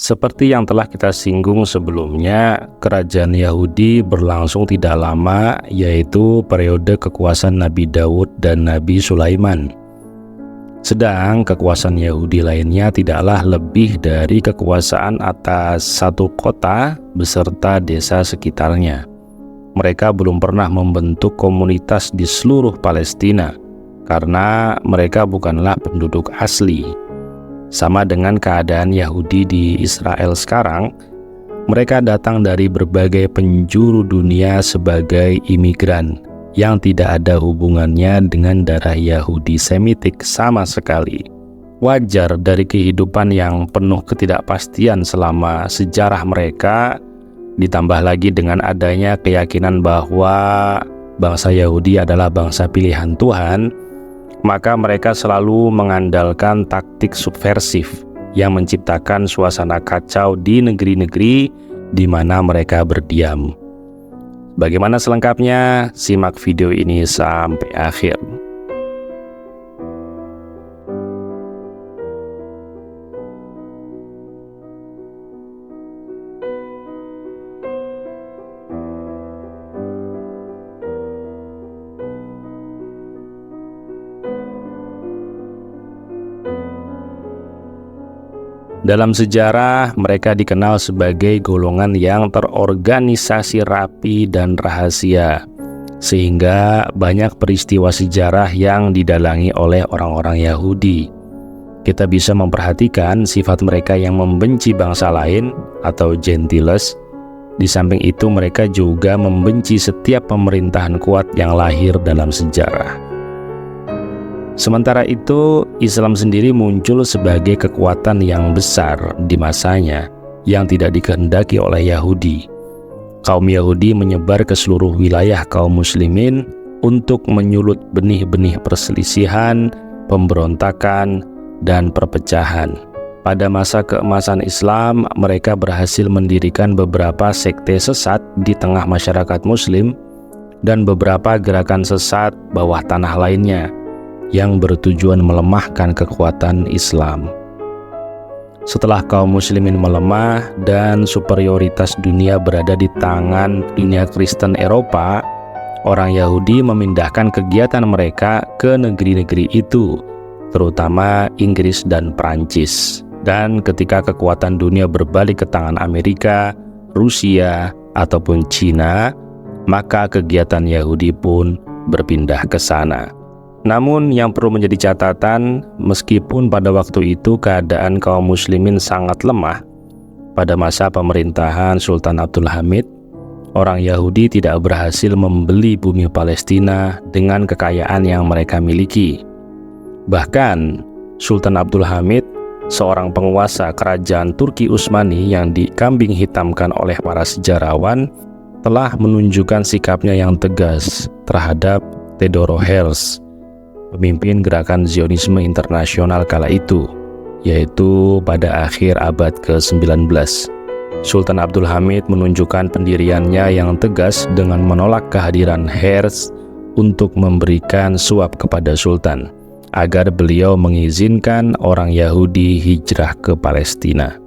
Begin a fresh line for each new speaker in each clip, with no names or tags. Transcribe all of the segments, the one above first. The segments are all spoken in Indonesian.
Seperti yang telah kita singgung sebelumnya, kerajaan Yahudi berlangsung tidak lama, yaitu periode kekuasaan Nabi Daud dan Nabi Sulaiman. Sedang kekuasaan Yahudi lainnya tidaklah lebih dari kekuasaan atas satu kota beserta desa sekitarnya. Mereka belum pernah membentuk komunitas di seluruh Palestina, karena mereka bukanlah penduduk asli. Sama dengan keadaan Yahudi di Israel sekarang, mereka datang dari berbagai penjuru dunia sebagai imigran yang tidak ada hubungannya dengan darah Yahudi Semitik sama sekali. Wajar dari kehidupan yang penuh ketidakpastian selama sejarah mereka, ditambah lagi dengan adanya keyakinan bahwa bangsa Yahudi adalah bangsa pilihan Tuhan, maka mereka selalu mengandalkan taktik subversif yang menciptakan suasana kacau di negeri-negeri di mana mereka berdiam. Bagaimana selengkapnya? Simak video ini sampai akhir. Dalam sejarah, mereka dikenal sebagai golongan yang terorganisasi rapi dan rahasia, sehingga banyak peristiwa sejarah yang didalangi oleh orang-orang Yahudi. Kita bisa memperhatikan sifat mereka yang membenci bangsa lain atau Gentiles. Di samping itu, mereka juga membenci setiap pemerintahan kuat yang lahir dalam sejarah. Sementara itu, Islam sendiri muncul sebagai kekuatan yang besar di masanya yang tidak dikehendaki oleh Yahudi. Kaum Yahudi menyebar ke seluruh wilayah kaum muslimin untuk menyulut benih-benih perselisihan, pemberontakan, dan perpecahan. Pada masa keemasan Islam, mereka berhasil mendirikan beberapa sekte sesat di tengah masyarakat muslim dan beberapa gerakan sesat bawah tanah lainnya yang bertujuan melemahkan kekuatan Islam. Setelah kaum muslimin melemah dan superioritas dunia berada di tangan dunia Kristen Eropa, orang Yahudi memindahkan kegiatan mereka ke negeri-negeri itu, terutama Inggris dan Prancis. Dan ketika kekuatan dunia berbalik ke tangan Amerika, Rusia, ataupun Cina, maka kegiatan Yahudi pun berpindah ke sana. Namun yang perlu menjadi catatan, meskipun pada waktu itu keadaan kaum muslimin sangat lemah, pada masa pemerintahan Sultan Abdul Hamid, orang Yahudi tidak berhasil membeli bumi Palestina dengan kekayaan yang mereka miliki. Bahkan, Sultan Abdul Hamid, seorang penguasa kerajaan Turki Utsmani yang dikambing hitamkan oleh para sejarawan, telah menunjukkan sikapnya yang tegas terhadap Theodor Herzl, pemimpin gerakan Zionisme internasional kala itu, yaitu pada akhir abad ke-19. Sultan Abdul Hamid menunjukkan pendiriannya yang tegas dengan menolak kehadiran Herzl untuk memberikan suap kepada Sultan, agar beliau mengizinkan orang Yahudi hijrah ke Palestina.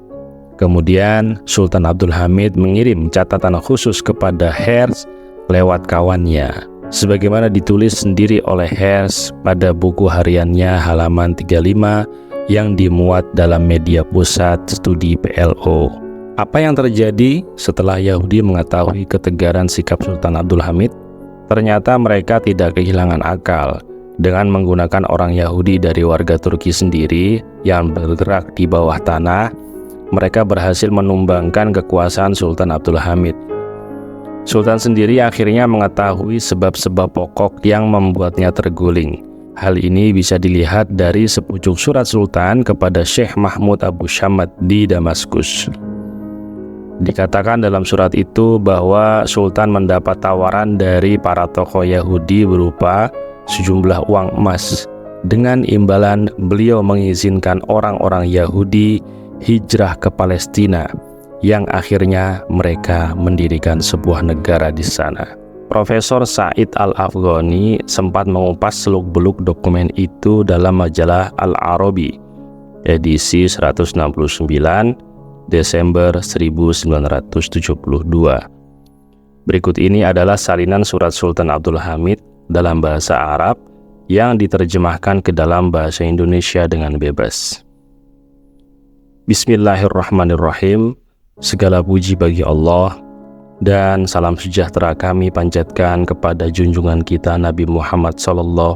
Kemudian Sultan Abdul Hamid mengirim catatan khusus kepada Herzl lewat kawannya, sebagaimana ditulis sendiri oleh Herzl pada buku hariannya halaman 35 yang dimuat dalam media pusat studi PLO. Apa yang terjadi setelah Yahudi mengetahui ketegaran sikap Sultan Abdul Hamid? Ternyata mereka tidak kehilangan akal. Dengan menggunakan orang Yahudi dari warga Turki sendiri yang bergerak di bawah tanah, mereka berhasil menumbangkan kekuasaan Sultan Abdul Hamid. Sultan sendiri akhirnya mengetahui sebab-sebab pokok yang membuatnya terguling. Hal ini bisa dilihat dari sepucuk surat Sultan kepada Syekh Mahmud Abu Shammad di Damaskus. Dikatakan dalam surat itu bahwa Sultan mendapat tawaran dari para tokoh Yahudi berupa sejumlah uang emas. Dengan imbalan beliau mengizinkan orang-orang Yahudi hijrah ke Palestina, yang akhirnya mereka mendirikan sebuah negara di sana. Profesor Said Al-Afghani sempat mengupas seluk-beluk dokumen itu dalam majalah Al-Arabi, edisi 169, Desember 1972. Berikut ini adalah salinan surat Sultan Abdul Hamid dalam bahasa Arab yang diterjemahkan ke dalam bahasa Indonesia dengan bebas. Bismillahirrahmanirrahim. Segala puji bagi Allah dan salam sejahtera kami panjatkan kepada junjungan kita Nabi Muhammad SAW,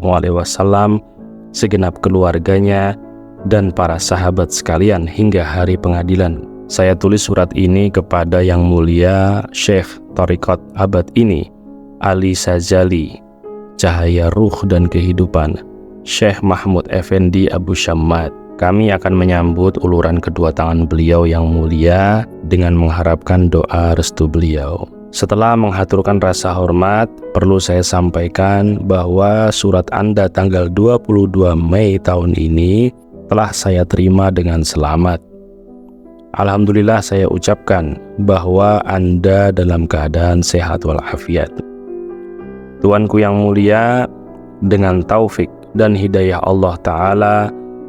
segenap keluarganya dan para sahabat sekalian hingga hari pengadilan. Saya tulis surat ini kepada Yang Mulia Syekh Thariqat abad ini, Ali Sazali, Cahaya Ruh dan Kehidupan, Syekh Mahmud Effendi Abu Shammad. Kami akan menyambut uluran kedua tangan beliau yang mulia dengan mengharapkan doa restu beliau. Setelah menghaturkan rasa hormat, perlu saya sampaikan bahwa surat Anda tanggal 22 Mei tahun ini telah saya terima dengan selamat. Alhamdulillah saya ucapkan bahwa Anda dalam keadaan sehat walafiat. Tuanku yang mulia, dengan taufik dan hidayah Allah Ta'ala,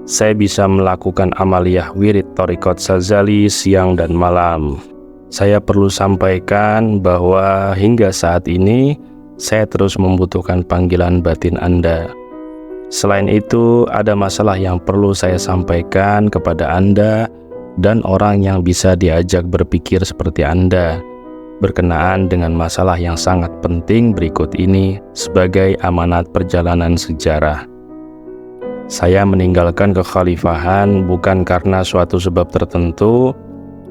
saya bisa melakukan amaliyah wirid Thariqat Sazali siang dan malam. Saya perlu sampaikan bahwa hingga saat ini, saya terus membutuhkan panggilan batin Anda. Selain itu, ada masalah yang perlu saya sampaikan kepada Anda dan orang yang bisa diajak berpikir seperti Anda berkenaan dengan masalah yang sangat penting berikut ini sebagai amanat perjalanan sejarah. Saya meninggalkan kekhalifahan bukan karena suatu sebab tertentu,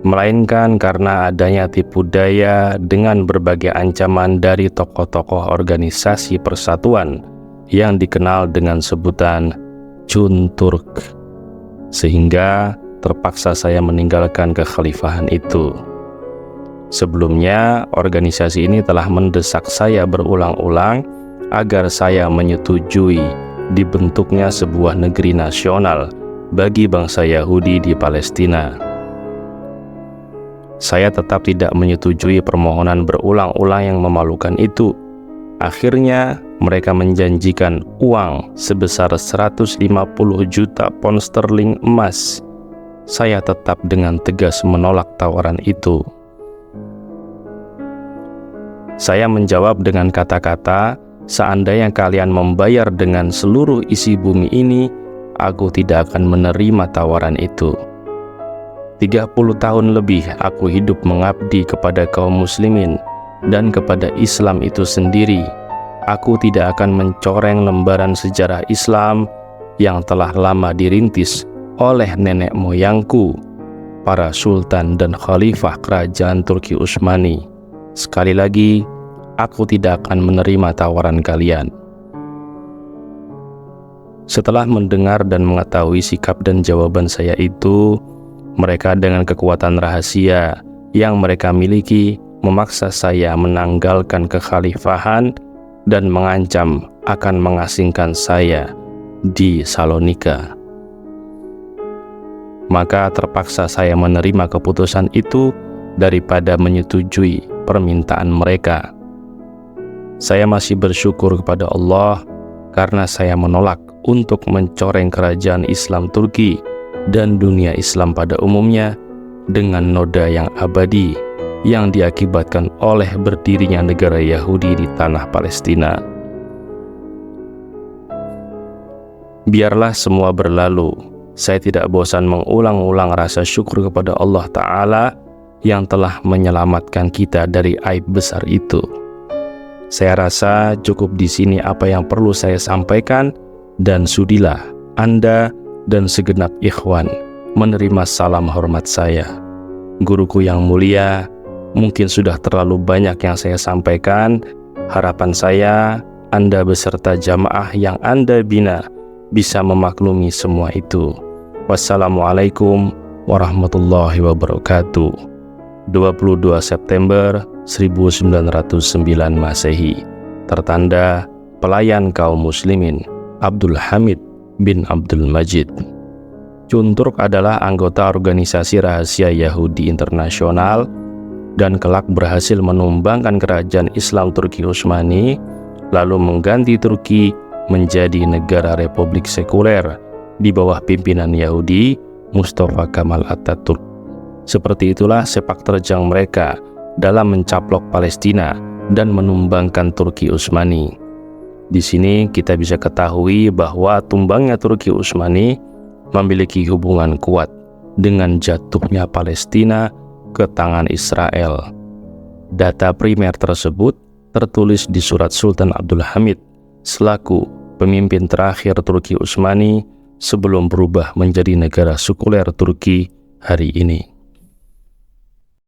melainkan karena adanya tipu daya dengan berbagai ancaman dari tokoh-tokoh organisasi persatuan yang dikenal dengan sebutan Junturk, sehingga terpaksa saya meninggalkan kekhalifahan itu. Sebelumnya, organisasi ini telah mendesak saya berulang-ulang agar saya menyetujui dibentuknya sebuah negeri nasional bagi bangsa Yahudi di Palestina. Saya tetap tidak menyetujui permohonan berulang-ulang yang memalukan itu. Akhirnya, mereka menjanjikan uang sebesar 150 juta pound sterling emas. Saya tetap dengan tegas menolak tawaran itu. Saya menjawab dengan kata-kata, seandainya kalian membayar dengan seluruh isi bumi ini, aku tidak akan menerima tawaran itu. 30 tahun lebih aku hidup mengabdi kepada kaum muslimin dan kepada Islam itu sendiri. Aku tidak akan mencoreng lembaran sejarah Islam yang telah lama dirintis oleh nenek moyangku, para sultan dan khalifah kerajaan Turki Utsmani. Sekali lagi, aku tidak akan menerima tawaran kalian. Setelah mendengar dan mengetahui sikap dan jawaban saya itu, mereka dengan kekuatan rahasia yang mereka miliki memaksa saya menanggalkan kekhalifahan dan mengancam akan mengasingkan saya di Salonika. Maka terpaksa saya menerima keputusan itu daripada menyetujui permintaan mereka. Saya masih bersyukur kepada Allah karena saya menolak untuk mencoreng kerajaan Islam Turki dan dunia Islam pada umumnya dengan noda yang abadi yang diakibatkan oleh berdirinya negara Yahudi di tanah Palestina. Biarlah semua berlalu. Saya tidak bosan mengulang-ulang rasa syukur kepada Allah Ta'ala yang telah menyelamatkan kita dari aib besar itu. Saya rasa cukup di sini apa yang perlu saya sampaikan, dan sudilah Anda dan segenap ikhwan menerima salam hormat saya. Guruku yang mulia, mungkin sudah terlalu banyak yang saya sampaikan. Harapan saya, Anda beserta jamaah yang Anda bina bisa memaklumi semua itu. Wassalamualaikum warahmatullahi wabarakatuh. 22 September 1909 Masehi. Tertanda Pelayan Kaum Muslimin Abdul Hamid bin Abdul Majid. Junturk adalah anggota organisasi rahasia Yahudi internasional dan kelak berhasil menumbangkan kerajaan Islam Turki Utsmani, lalu mengganti Turki menjadi negara republik sekuler di bawah pimpinan Yahudi Mustafa Kemal Atatürk. Seperti itulah sepak terjang mereka dalam mencaplok Palestina dan menumbangkan Turki Utsmani. Di sini kita bisa ketahui bahwa tumbangnya Turki Utsmani memiliki hubungan kuat dengan jatuhnya Palestina ke tangan Israel. Data primer tersebut tertulis di surat Sultan Abdul Hamid selaku pemimpin terakhir Turki Utsmani sebelum berubah menjadi negara sekuler Turki hari ini.